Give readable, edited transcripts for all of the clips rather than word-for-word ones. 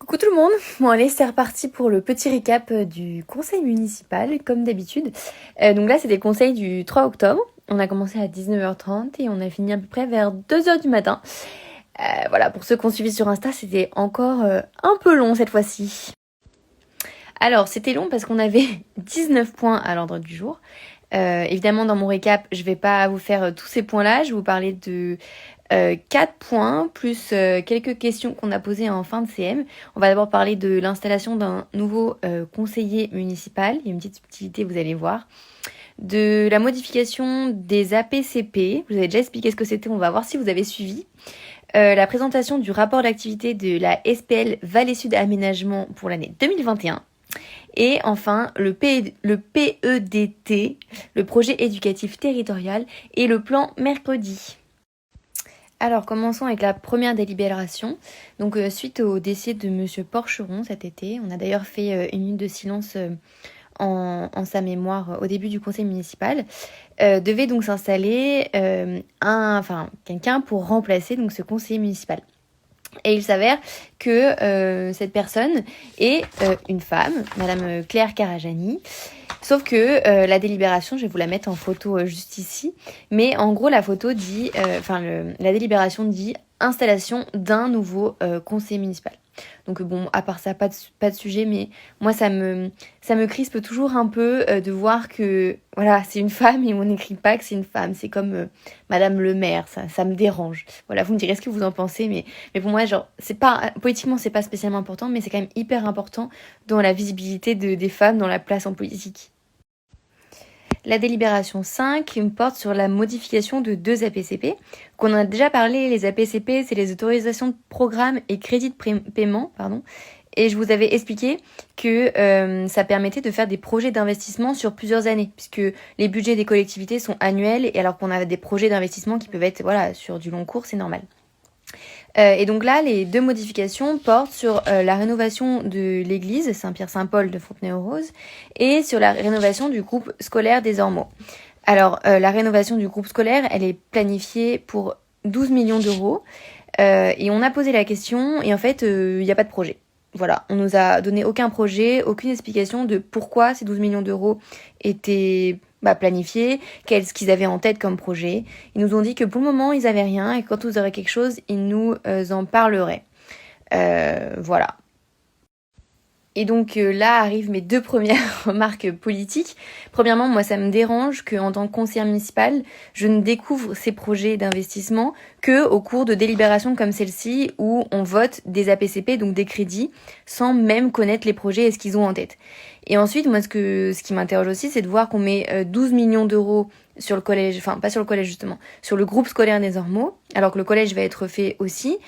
Coucou tout le monde. Bon allez, c'est reparti pour le petit récap du conseil municipal, comme d'habitude. Donc là, c'était le conseil du 3 octobre. On a commencé à 19h30 et on a fini à peu près vers 2h du matin. Voilà, pour ceux qui ont suivi sur Insta, c'était encore un peu long cette fois-ci. Alors, c'était long parce qu'on avait 19 points à l'ordre du jour. Évidemment, dans mon récap, je vais pas vous faire tous ces points-là. Je vais vous parler de 4 points, plus quelques questions qu'on a posées en fin de CM. On va d'abord parler de l'installation d'un nouveau conseiller municipal. Il y a une petite subtilité, vous allez voir. De la modification des APCP. Vous avez déjà expliqué ce que c'était, on va voir si vous avez suivi. La présentation du rapport d'activité de la SPL Vallée Sud Aménagement pour l'année 2021. Et enfin, le PEDT, le projet éducatif territorial, et le plan mercredi. Alors, commençons avec la première délibération. Donc, suite au décès de Monsieur Porcheron cet été, on a d'ailleurs fait une minute de silence en sa mémoire au début du conseil municipal, devait donc s'installer quelqu'un pour remplacer donc ce conseiller municipal. Et il s'avère que cette personne est une femme, Madame Claire Karajani. Sauf que la délibération, je vais vous la mettre en photo juste ici, mais en gros la photo dit, la délibération dit installation d'un nouveau conseiller municipal. Donc bon, à part ça, pas de sujet, mais moi ça me crispe toujours un peu de voir que voilà, c'est une femme et on n'écrit pas que c'est une femme. C'est comme Madame le maire, ça me dérange. Voilà, vous me direz ce que vous en pensez, mais pour moi, genre, c'est pas politiquement, c'est pas spécialement important, mais c'est quand même hyper important dans la visibilité des femmes dans la place en politique. La délibération 5 porte sur la modification de 2 APCP. Qu'on a déjà parlé, les APCP, c'est les autorisations de programme et crédits de paiement, pardon. Et je vous avais expliqué que ça permettait de faire des projets d'investissement sur plusieurs années, puisque les budgets des collectivités sont annuels, et alors qu'on a des projets d'investissement qui peuvent être sur du long cours, c'est normal. Et donc là, les 2 modifications portent sur la rénovation de l'église Saint-Pierre-Saint-Paul de Fontenay-aux-Roses et sur la rénovation du groupe scolaire des Ormeaux. Alors, la rénovation du groupe scolaire, elle est planifiée pour 12 millions d'euros. Et on a posé la question, et en fait, il n'y a pas de projet. Voilà, on nous a donné aucun projet, aucune explication de pourquoi ces 12 millions d'euros étaient planifiés, ce qu'ils avaient en tête comme projet. Ils nous ont dit que pour le moment, ils avaient rien et que quand ils auraient quelque chose, ils nous en parleraient. Voilà. Et donc là arrivent mes 2 premières remarques politiques. Premièrement, moi ça me dérange qu'en tant que conseillère municipale, je ne découvre ces projets d'investissement que au cours de délibérations comme celle-ci où on vote des APCP, donc des crédits, sans même connaître les projets et ce qu'ils ont en tête. Et ensuite, moi ce qui m'interroge aussi, c'est de voir qu'on met 12 millions d'euros sur le collège, enfin pas sur le collège justement, sur le groupe scolaire des Ormeaux, alors que le collège va être fait aussi.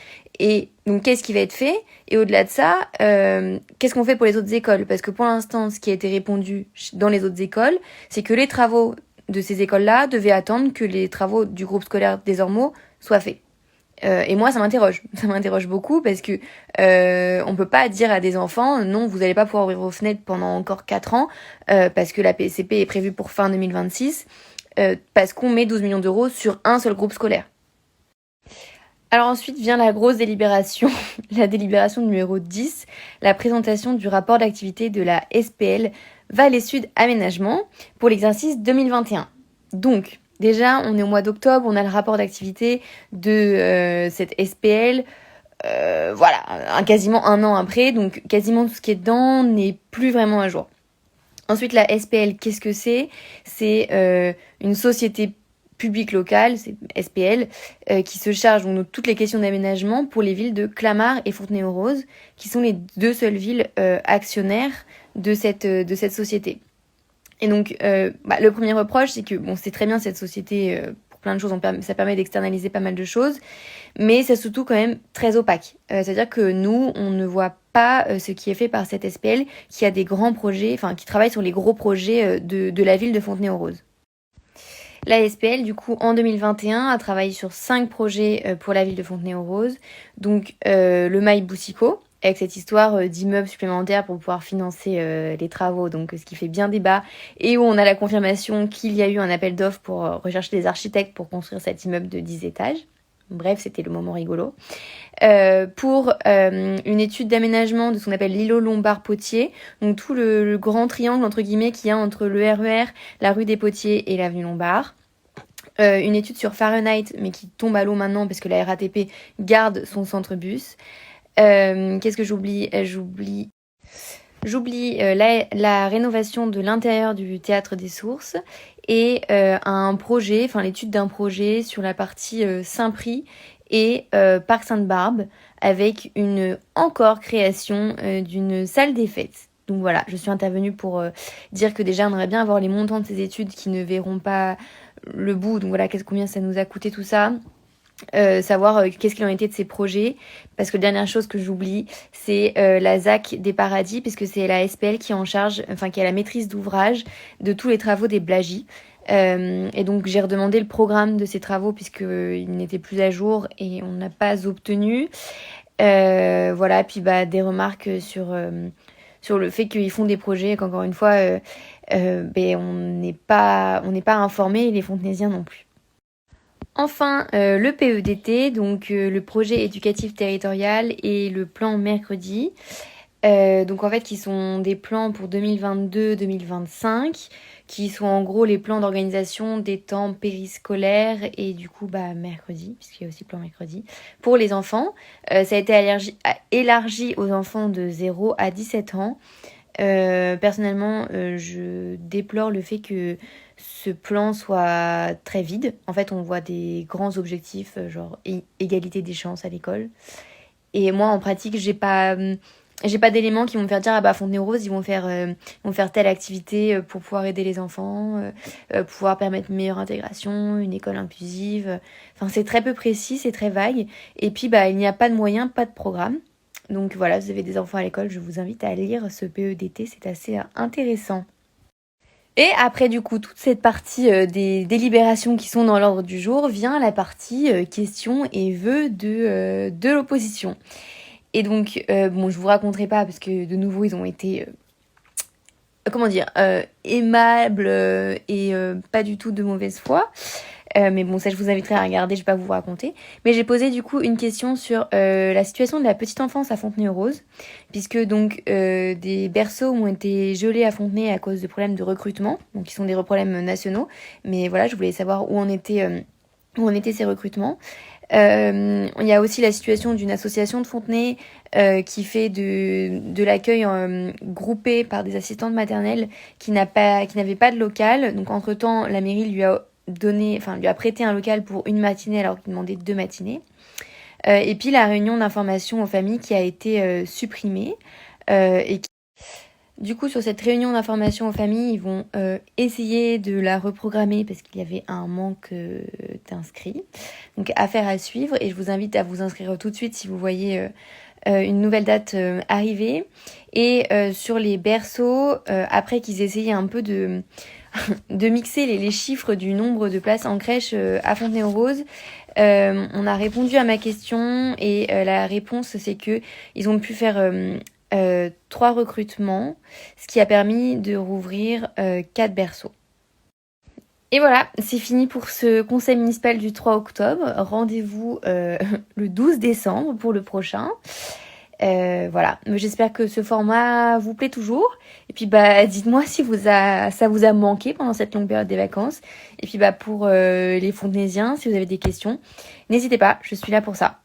Et donc qu'est-ce qui va être fait? Et au-delà de ça, qu'est-ce qu'on fait pour les autres écoles? Parce que pour l'instant, ce qui a été répondu dans les autres écoles, c'est que les travaux de ces écoles-là devaient attendre que les travaux du groupe scolaire des Ormeaux soient faits. Et moi, ça m'interroge beaucoup parce que on peut pas dire à des enfants non, vous allez pas pouvoir ouvrir vos fenêtres pendant encore 4 ans parce que la PCP est prévue pour fin 2026 parce qu'on met 12 millions d'euros sur un seul groupe scolaire. Alors ensuite vient la grosse délibération, la délibération numéro 10, la présentation du rapport d'activité de la SPL Vallée Sud Aménagement pour l'exercice 2021. Donc, déjà, on est au mois d'octobre, on a le rapport d'activité de cette SPL, quasiment un an après, donc quasiment tout ce qui est dedans n'est plus vraiment à jour. Ensuite, la SPL, qu'est-ce que c'est? C'est une société publique locale, c'est SPL, qui se charge donc de toutes les questions d'aménagement pour les villes de Clamart et Fontenay-aux-Roses, qui sont les 2 seules villes actionnaires de cette société. Et donc, le premier reproche, c'est que c'est très bien cette société pour plein de choses, ça permet d'externaliser pas mal de choses, mais c'est surtout quand même très opaque. C'est-à-dire que nous, on ne voit pas ce qui est fait par cette SPL, qui a des grands projets, qui travaille sur les gros projets de la ville de Fontenay-aux-Roses. La SPL, du coup, en 2021, a travaillé sur 5 projets pour la ville de Fontenay-aux-Roses. Donc, le Mail Boussicot, avec cette histoire d'immeubles supplémentaires pour pouvoir financer les travaux, donc ce qui fait bien débat, et où on a la confirmation qu'il y a eu un appel d'offres pour rechercher des architectes pour construire cet immeuble de 10 étages. Bref, c'était le moment rigolo. Pour une étude d'aménagement de ce qu'on appelle l'îlot Lombard-Potier, donc tout le grand triangle entre guillemets qu'il y a entre le RER, la rue des Potiers et l'avenue Lombard. Une étude sur Fahrenheit, mais qui tombe à l'eau maintenant parce que la RATP garde son centre bus. Qu'est-ce que j'oublie J'oublie la rénovation de l'intérieur du Théâtre des Sources et un projet, enfin l'étude d'un projet sur la partie Saint-Prix et Parc Sainte-Barbe avec une encore création d'une salle des fêtes. Donc voilà, je suis intervenue pour dire que déjà on aimerait bien avoir les montants de ces études qui ne verront pas le bout. Donc voilà, combien ça nous a coûté tout ça. Savoir qu'est-ce qu'il en était de ces projets, parce que la dernière chose que j'oublie, c'est la ZAC des Paradis, puisque c'est la SPL qui est en charge, enfin qui a la maîtrise d'ouvrage de tous les travaux des Blagies. Et donc j'ai redemandé le programme de ces travaux puisqu'il n'était plus à jour et on n'a pas obtenu. Voilà, puis des remarques sur le fait qu'ils font des projets et qu'encore une fois, on n'est pas informé et les Fontenaisiens non plus. Enfin, le PEDT, donc le projet éducatif territorial et le plan mercredi. Donc en fait, qui sont des plans pour 2022-2025, qui sont en gros les plans d'organisation des temps périscolaires et du coup mercredi, puisqu'il y a aussi plan mercredi, pour les enfants. Ça a été élargi aux enfants de 0 à 17 ans. Personnellement, je déplore le fait que ce plan soit très vide. En fait, on voit des grands objectifs, genre égalité des chances à l'école. Et moi, en pratique, j'ai pas d'éléments qui vont me faire dire Fontenay-aux-Roses, ils vont faire telle activité pour pouvoir aider les enfants, pouvoir permettre une meilleure intégration, une école inclusive. Enfin, c'est très peu précis, c'est très vague. Et puis, il n'y a pas de moyens, pas de programme. Donc voilà, vous avez des enfants à l'école, je vous invite à lire ce PEDT, c'est assez intéressant. Et après du coup toute cette partie des délibérations qui sont dans l'ordre du jour, vient la partie questions et vœux de l'opposition. Et donc, je vous raconterai pas parce que de nouveau ils ont été, aimables et pas du tout de mauvaise foi. Mais bon, ça je vous inviterai à regarder, je vais pas vous raconter. Mais j'ai posé du coup une question sur la situation de la petite enfance à Fontenay-aux-Roses, puisque donc des berceaux ont été gelés à Fontenay à cause de problèmes de recrutement, donc qui sont des problèmes nationaux. Mais voilà, je voulais savoir où en étaient ces recrutements. Il y a aussi la situation d'une association de Fontenay qui fait de l'accueil groupé par des assistantes maternelles qui n'avait pas de local. Donc entre-temps, la mairie lui a prêté un local pour une matinée alors qu'il demandait 2 matinées. Et puis la réunion d'information aux familles qui a été supprimée. Du coup, sur cette réunion d'information aux familles, ils vont essayer de la reprogrammer parce qu'il y avait un manque d'inscrits. Donc affaire à suivre et je vous invite à vous inscrire tout de suite si vous voyez une nouvelle date arriver. Et sur les berceaux, après qu'ils essayaient un peu de mixer les chiffres du nombre de places en crèche à Fontenay-aux-Roses, on a répondu à ma question et la réponse c'est que ils ont pu faire 3 recrutements, ce qui a permis de rouvrir 4 berceaux. Et voilà, c'est fini pour ce conseil municipal du 3 octobre. Rendez-vous le 12 décembre pour le prochain. Voilà, j'espère que ce format vous plaît toujours. Et puis dites-moi si ça vous a manqué pendant cette longue période des vacances. Et puis pour les Fontenaisiens, si vous avez des questions, n'hésitez pas, je suis là pour ça.